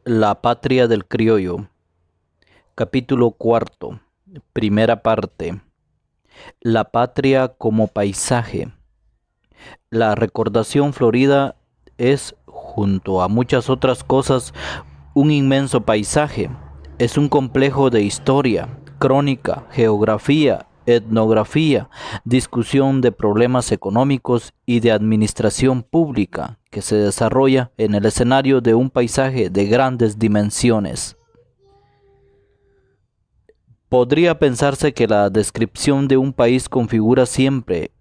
La patria del criollo. Capítulo cuarto. Primera parte. La patria como paisaje. La recordación florida es, junto a muchas otras cosas, un inmenso paisaje. Es un complejo de historia, crónica, geografía, etnografía, discusión de problemas económicos y de administración pública que se desarrolla en el escenario de un paisaje de grandes dimensiones. Podría pensarse que la descripción de un país configura siempre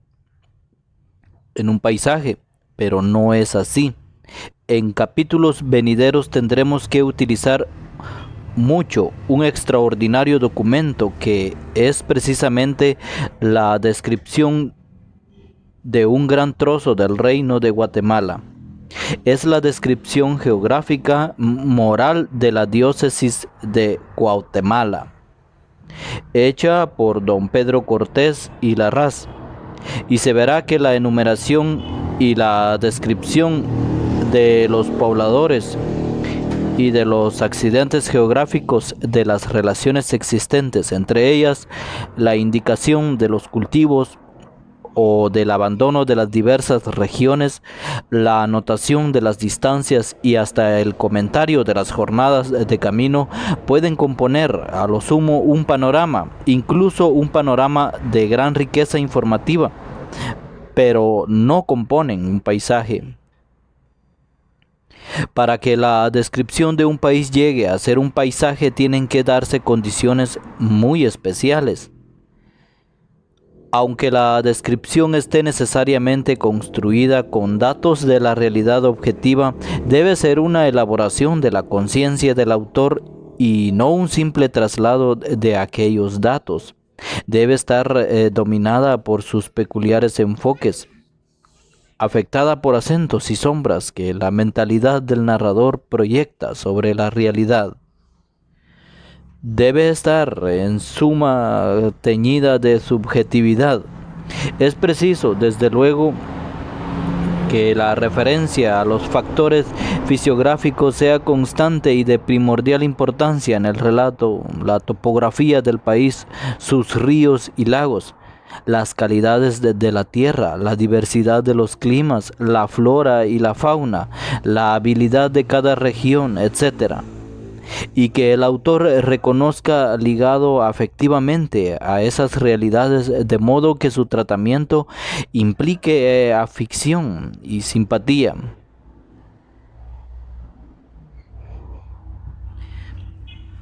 en un paisaje, pero no es así. En capítulos venideros tendremos que utilizar mucho un extraordinario documento que es precisamente la descripción de un gran trozo del reino de Guatemala. Es la descripción geográfica moral de la diócesis de Cuauhtémoc, hecha por don Pedro Cortés y Larraz, y se verá que la enumeración y la descripción de los pobladores y de los accidentes geográficos de las relaciones existentes, entre ellas la indicación de los cultivos o del abandono de las diversas regiones, la anotación de las distancias y hasta el comentario de las jornadas de camino pueden componer a lo sumo un panorama, incluso un panorama de gran riqueza informativa, pero no componen un paisaje. Para que la descripción de un país llegue a ser un paisaje tienen que darse condiciones muy especiales. Aunque la descripción esté necesariamente construida con datos de la realidad objetiva, debe ser una elaboración de la conciencia del autor y no un simple traslado de aquellos datos. Debe estar dominada por sus peculiares enfoques, afectada por acentos y sombras que la mentalidad del narrador proyecta sobre la realidad. Debe estar en suma teñida de subjetividad. Es preciso, desde luego, que la referencia a los factores fisiográficos sea constante y de primordial importancia en el relato, la topografía del país, sus ríos y lagos, las calidades de la tierra, la diversidad de los climas, la flora y la fauna, la habilidad de cada región, etc., y que el autor reconozca ligado afectivamente a esas realidades de modo que su tratamiento implique afición y simpatía.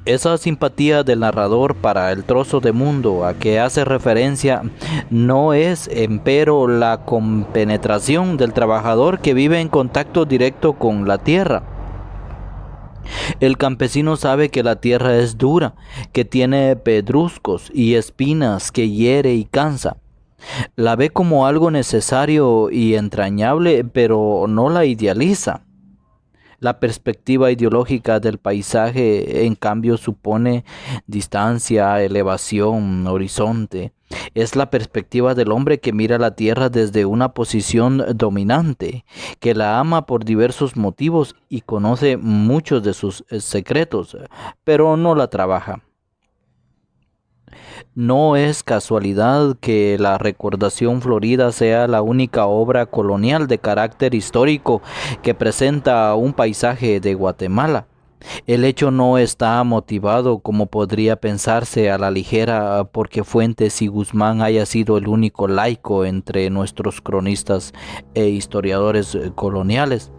Esa simpatía del narrador para el trozo de mundo a que hace referencia no es, empero, la compenetración del trabajador que vive en contacto directo con la tierra. El campesino sabe que la tierra es dura, que tiene pedruscos y espinas, que hiere y cansa. La ve como algo necesario y entrañable, pero no la idealiza. La perspectiva ideológica del paisaje, en cambio, supone distancia, elevación, horizonte. Es la perspectiva del hombre que mira la tierra desde una posición dominante, que la ama por diversos motivos y conoce muchos de sus secretos, pero no la trabaja. No es casualidad que la recordación florida sea la única obra colonial de carácter histórico que presenta un paisaje de Guatemala. El hecho no está motivado, como podría pensarse a la ligera, porque Fuentes y Guzmán haya sido el único laico entre nuestros cronistas e historiadores coloniales.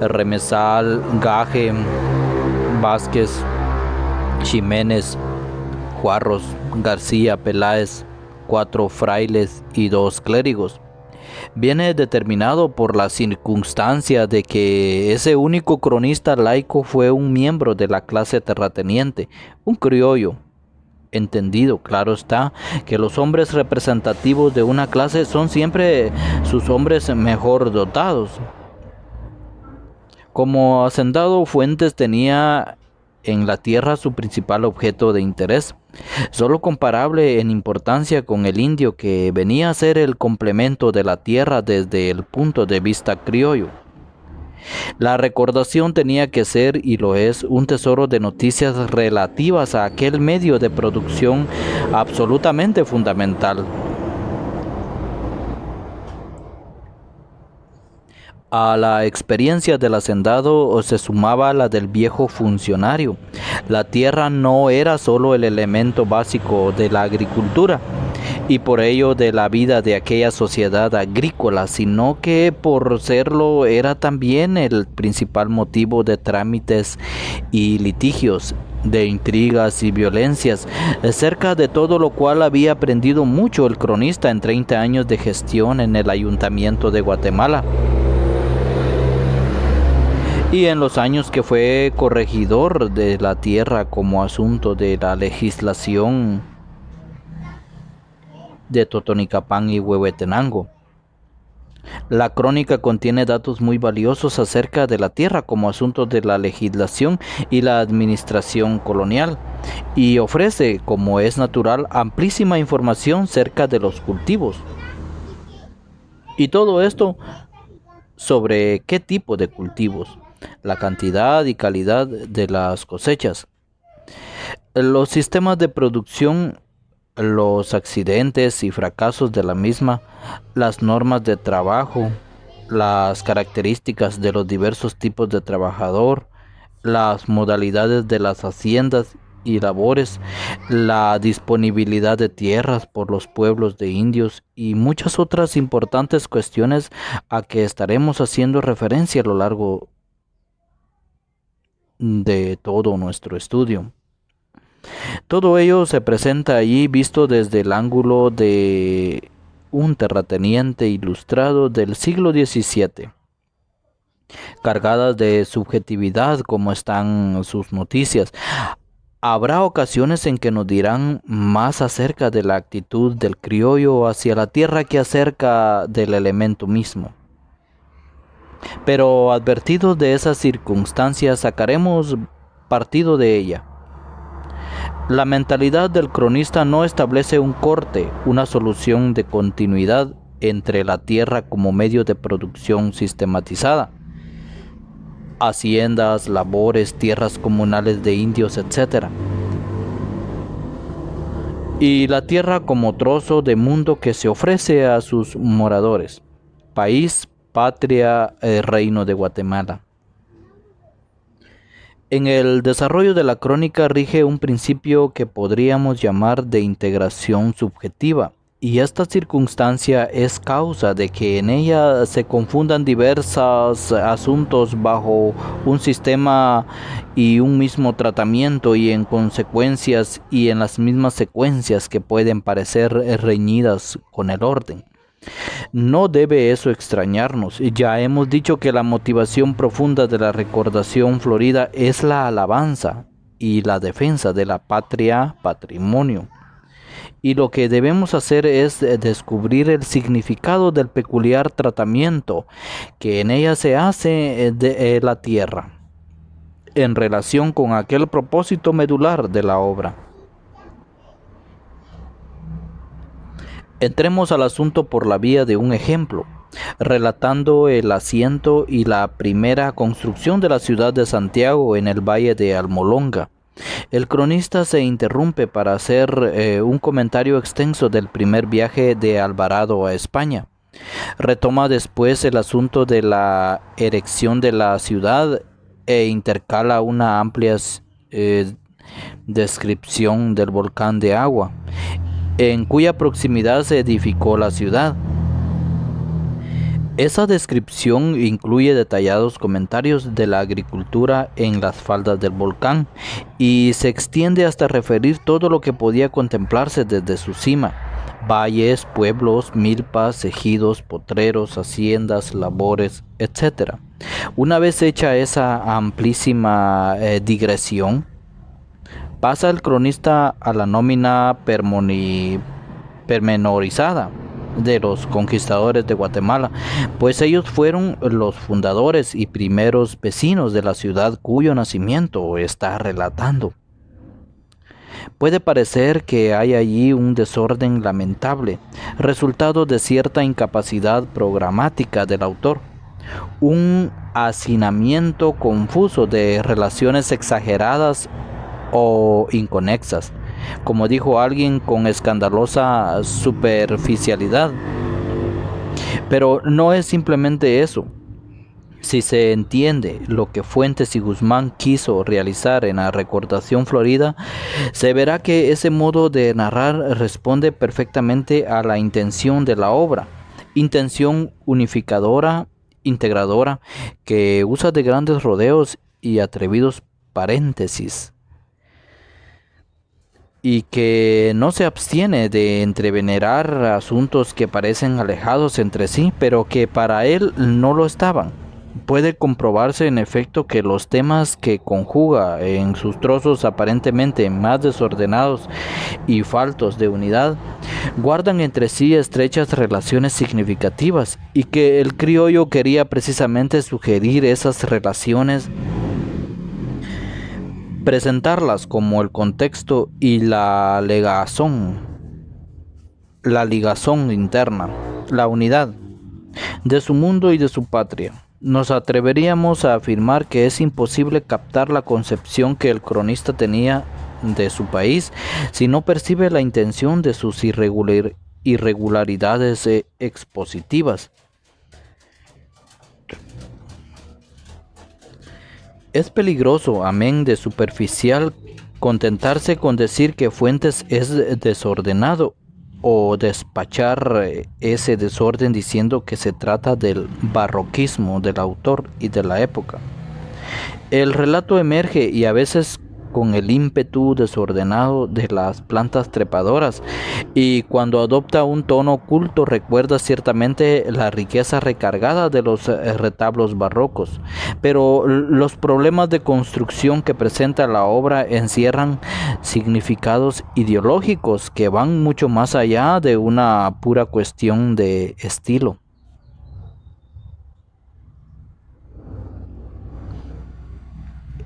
Remesal, Gaje, Vázquez, Ximénez, Juarros, García, Peláez, 4 frailes y 2 clérigos. Viene determinado por la circunstancia de que ese único cronista laico fue un miembro de la clase terrateniente, un criollo. Entendido, claro está, que los hombres representativos de una clase son siempre sus hombres mejor dotados. Como hacendado, Fuentes tenía en la tierra su principal objeto de interés, solo comparable en importancia con el indio, que venía a ser el complemento de la tierra desde el punto de vista criollo. La recordación tenía que ser, y lo es, un tesoro de noticias relativas a aquel medio de producción absolutamente fundamental. A la experiencia del hacendado se sumaba la del viejo funcionario. La tierra no era solo el elemento básico de la agricultura y por ello de la vida de aquella sociedad agrícola, sino que por serlo era también el principal motivo de trámites y litigios, de intrigas y violencias, cerca de todo lo cual había aprendido mucho el cronista en 30 años de gestión en el Ayuntamiento de Guatemala y en los años que fue corregidor de la tierra como asunto de la legislación de Totonicapán y Huehuetenango. La crónica contiene datos muy valiosos acerca de la tierra como asunto de la legislación y la administración colonial, y ofrece, como es natural, amplísima información acerca de los cultivos. Y todo esto sobre qué tipo de cultivos, la cantidad y calidad de las cosechas, los sistemas de producción, los accidentes y fracasos de la misma, las normas de trabajo, las características de los diversos tipos de trabajador, las modalidades de las haciendas y labores, la disponibilidad de tierras por los pueblos de indios y muchas otras importantes cuestiones a que estaremos haciendo referencia a lo largo de todo nuestro estudio. Todo ello se presenta allí visto desde el ángulo de un terrateniente ilustrado del siglo XVII, cargadas de subjetividad como están sus noticias. Habrá ocasiones en que nos dirán más acerca de la actitud del criollo hacia la tierra que acerca del elemento mismo. Pero advertidos de esas circunstancias, sacaremos partido de ella. La mentalidad del cronista no establece un corte, una solución de continuidad entre la tierra como medio de producción sistematizada, haciendas, labores, tierras comunales de indios, etc. Y la tierra como trozo de mundo que se ofrece a sus moradores, país, patria, reino de Guatemala. En el desarrollo de la crónica rige un principio que podríamos llamar de integración subjetiva, y esta circunstancia es causa de que en ella se confundan diversos asuntos bajo un sistema y un mismo tratamiento y en consecuencias y en las mismas secuencias que pueden parecer reñidas con el orden. No debe eso extrañarnos. Ya hemos dicho que la motivación profunda de la recordación florida es la alabanza y la defensa de la patria, patrimonio. Y lo que debemos hacer es descubrir el significado del peculiar tratamiento que en ella se hace de la tierra, en relación con aquel propósito medular de la obra. Entremos al asunto por la vía de un ejemplo, relatando el asiento y la primera construcción de la ciudad de Santiago en el valle de Almolonga. El cronista se interrumpe para hacer un comentario extenso del primer viaje de Alvarado a España. Retoma después el asunto de la erección de la ciudad e intercala una amplia descripción del volcán de agua, en cuya proximidad se edificó la ciudad. Esa descripción incluye detallados comentarios de la agricultura en las faldas del volcán y se extiende hasta referir todo lo que podía contemplarse desde su cima: valles, pueblos, milpas, ejidos, potreros, haciendas, labores, etc. Una vez hecha esa amplísima digresión, pasa el cronista a la nómina pormenorizada de los conquistadores de Guatemala, pues ellos fueron los fundadores y primeros vecinos de la ciudad cuyo nacimiento está relatando. Puede parecer que hay allí un desorden lamentable, resultado de cierta incapacidad programática del autor. un hacinamiento confuso de relaciones exageradas o inconexas, como dijo alguien con escandalosa superficialidad. Pero no es simplemente eso. Si se entiende lo que Fuentes y Guzmán quiso realizar en la recordación florida, se verá que ese modo de narrar responde perfectamente a la intención de la obra, intención unificadora, integradora, que usa de grandes rodeos y atrevidos paréntesis, y que no se abstiene de entrevenerar asuntos que parecen alejados entre sí, pero que para él no lo estaban. Puede comprobarse en efecto que los temas que conjuga en sus trozos aparentemente más desordenados y faltos de unidad, guardan entre sí estrechas relaciones significativas, y que el criollo quería precisamente sugerir esas relaciones, presentarlas como el contexto y la ligazón interna, la unidad de su mundo y de su patria. Nos atreveríamos a afirmar que es imposible captar la concepción que el cronista tenía de su país si no percibe la intención de sus irregularidades expositivas. Es peligroso, amén de superficial, contentarse con decir que Fuentes es desordenado o despachar ese desorden diciendo que se trata del barroquismo del autor y de la época. El relato emerge, y a veces con el ímpetu desordenado de las plantas trepadoras, y cuando adopta un tono oculto recuerda ciertamente la riqueza recargada de los retablos barrocos, pero los problemas de construcción que presenta la obra encierran significados ideológicos que van mucho más allá de una pura cuestión de estilo.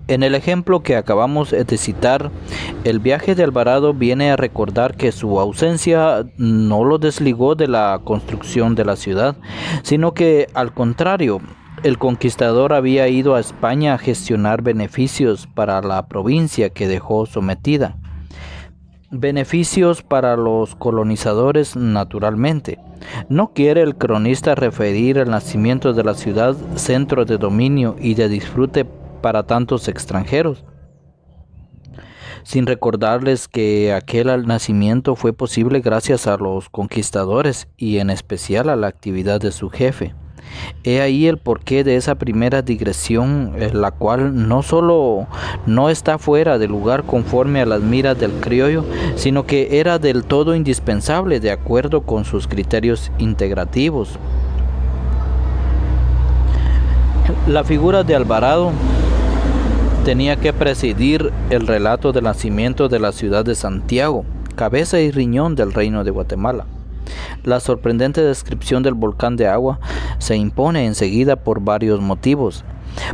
En el ejemplo que acabamos de citar, el viaje de Alvarado viene a recordar que su ausencia no lo desligó de la construcción de la ciudad, sino que, al contrario, el conquistador había ido a España a gestionar beneficios para la provincia que dejó sometida. Beneficios para los colonizadores, naturalmente. No quiere el cronista referir el nacimiento de la ciudad centro de dominio y de disfrute para tantos extranjeros, sin recordarles que aquel nacimiento fue posible gracias a los conquistadores y en especial a la actividad de su jefe. He ahí el porqué de esa primera digresión, la cual no solo no está fuera de lugar conforme a las miras del criollo, sino que era del todo indispensable de acuerdo con sus criterios integrativos. La figura de Alvarado tenía que presidir el relato del nacimiento de la ciudad de Santiago, cabeza y riñón del reino de Guatemala. La sorprendente descripción del volcán de agua se impone enseguida por varios motivos.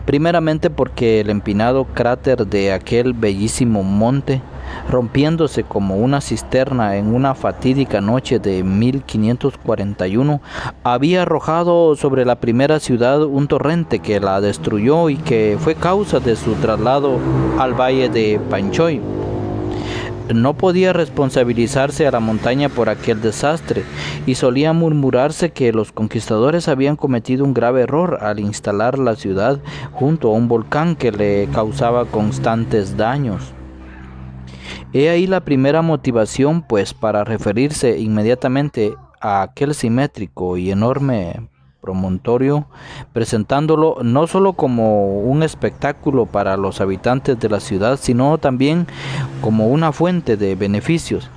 Primeramente porque el empinado cráter de aquel bellísimo monte, rompiéndose como una cisterna en una fatídica noche de 1541, había arrojado sobre la primera ciudad un torrente que la destruyó y que fue causa de su traslado al valle de Panchoy. No podía responsabilizarse a la montaña por aquel desastre, y solía murmurarse que los conquistadores habían cometido un grave error al instalar la ciudad junto a un volcán que le causaba constantes daños. He ahí la primera motivación, pues, para referirse inmediatamente a aquel simétrico y enorme promontorio, presentándolo no solo como un espectáculo para los habitantes de la ciudad, sino también como una fuente de beneficios.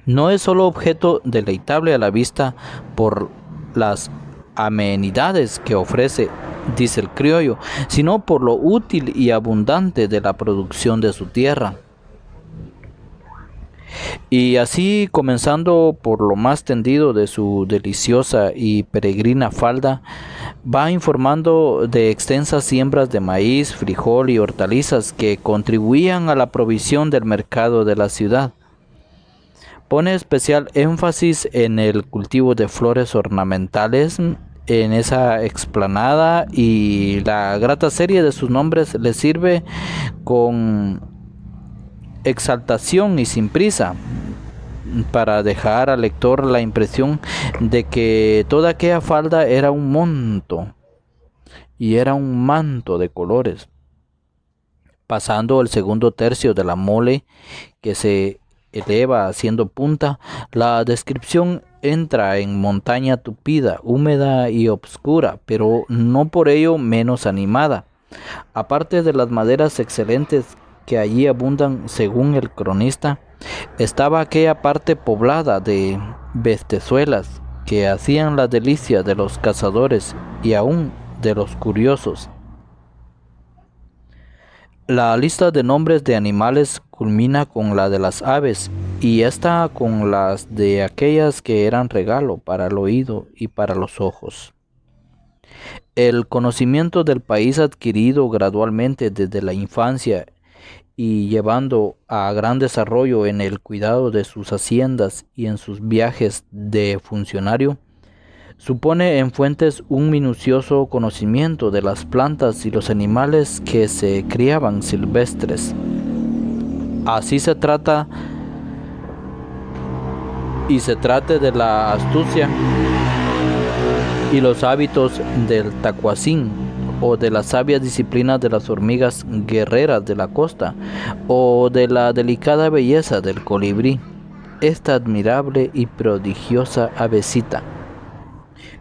No es solo objeto deleitable a la vista por las amenidades que ofrece, dice el criollo, sino por lo útil y abundante de la producción de su tierra. Y así, comenzando por lo más tendido de su deliciosa y peregrina falda, va informando de extensas siembras de maíz, frijol y hortalizas que contribuían a la provisión del mercado de la ciudad. Pone especial énfasis en el cultivo de flores ornamentales en esa explanada, y la grata serie de sus nombres le sirve con exaltación y sin prisa para dejar al lector la impresión de que toda aquella falda era un monto y era un manto de colores. Pasando el segundo tercio de la mole que se eleva haciendo punta, la descripción entra en montaña tupida, húmeda y obscura, pero no por ello menos animada. Aparte de las maderas excelentes que allí abundan, según el cronista, estaba aquella parte poblada de bestezuelas que hacían la delicia de los cazadores y aún de los curiosos. La lista de nombres de animales culmina con la de las aves, y esta con las de aquellas que eran regalo para el oído y para los ojos. El conocimiento del país adquirido gradualmente desde la infancia y llevando a gran desarrollo en el cuidado de sus haciendas y en sus viajes de funcionario, supone en fuentes un minucioso conocimiento de las plantas y los animales que se criaban silvestres. Así se trata de la astucia y los hábitos del tacuacín, o de la sabia disciplina de las hormigas guerreras de la costa, o de la delicada belleza del colibrí, esta admirable y prodigiosa avecita.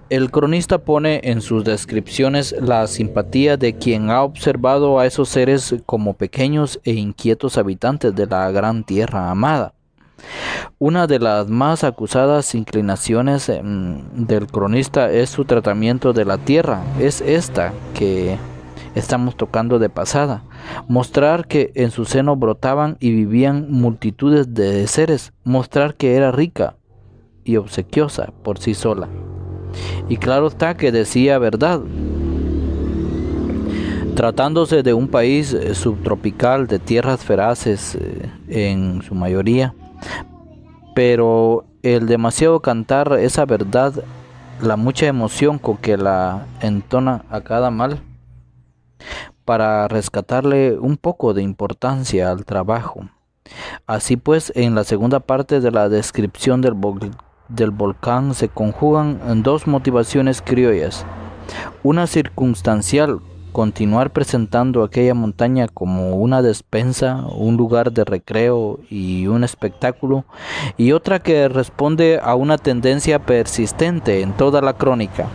El cronista pone en sus descripciones la simpatía de quien ha observado a esos seres como pequeños e inquietos habitantes de la gran tierra amada. Una de las más acusadas inclinaciones del cronista es su tratamiento de la tierra. Es esta que estamos tocando de pasada. Mostrar que en su seno brotaban y vivían multitudes de seres. Mostrar que era rica y obsequiosa por sí sola. Y claro está que decía verdad. Tratándose de un país subtropical de tierras feraces en su mayoría, pero el demasiado cantar esa verdad, la mucha emoción con que la entona a cada mal, para rescatarle un poco de importancia al trabajo. Así pues, en la segunda parte de la descripción del volcán se conjugan dos motivaciones criollas: una circunstancial, continuar presentando aquella montaña como una despensa, un lugar de recreo y un espectáculo, y otra que responde a una tendencia persistente en toda la crónica: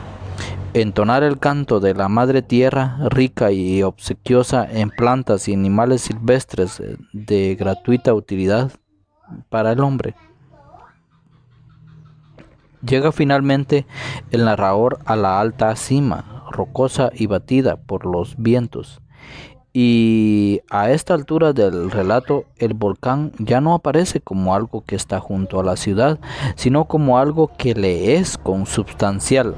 entonar el canto de la madre tierra, rica y obsequiosa en plantas y animales silvestres de gratuita utilidad para el hombre. Llega finalmente el narrador a la alta cima, rocosa y batida por los vientos, y a esta altura del relato el volcán ya no aparece como algo que está junto a la ciudad, sino como algo que le es consubstancial.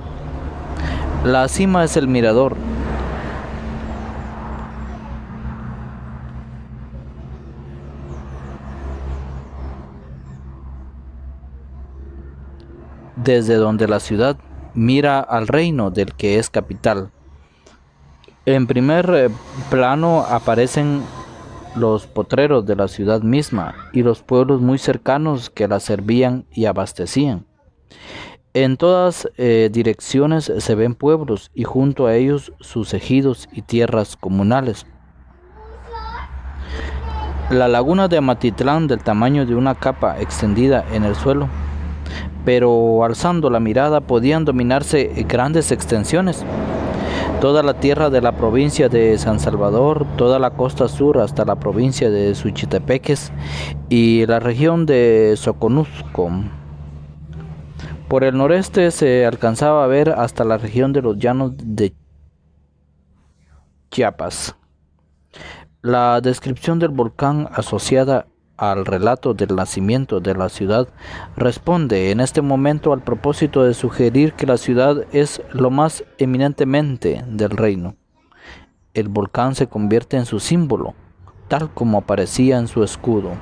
La cima es el mirador. Desde donde la ciudad mira al reino del que es capital. En primer plano aparecen los potreros de la ciudad misma y los pueblos muy cercanos que la servían y abastecían. En todas direcciones se ven pueblos y junto a ellos sus ejidos y tierras comunales. La laguna de Amatitlán, del tamaño de una capa extendida en el suelo, pero alzando la mirada podían dominarse grandes extensiones. Toda la tierra de la provincia de San Salvador, toda la costa sur hasta la provincia de Suchitepeques y la región de Soconusco. Por el noreste se alcanzaba a ver hasta la región de los llanos de Chiapas. La descripción del volcán asociada al relato del nacimiento de la ciudad responde en este momento al propósito de sugerir que la ciudad es lo más eminentemente del reino. El volcán se convierte en su símbolo, tal como aparecía en su escudo.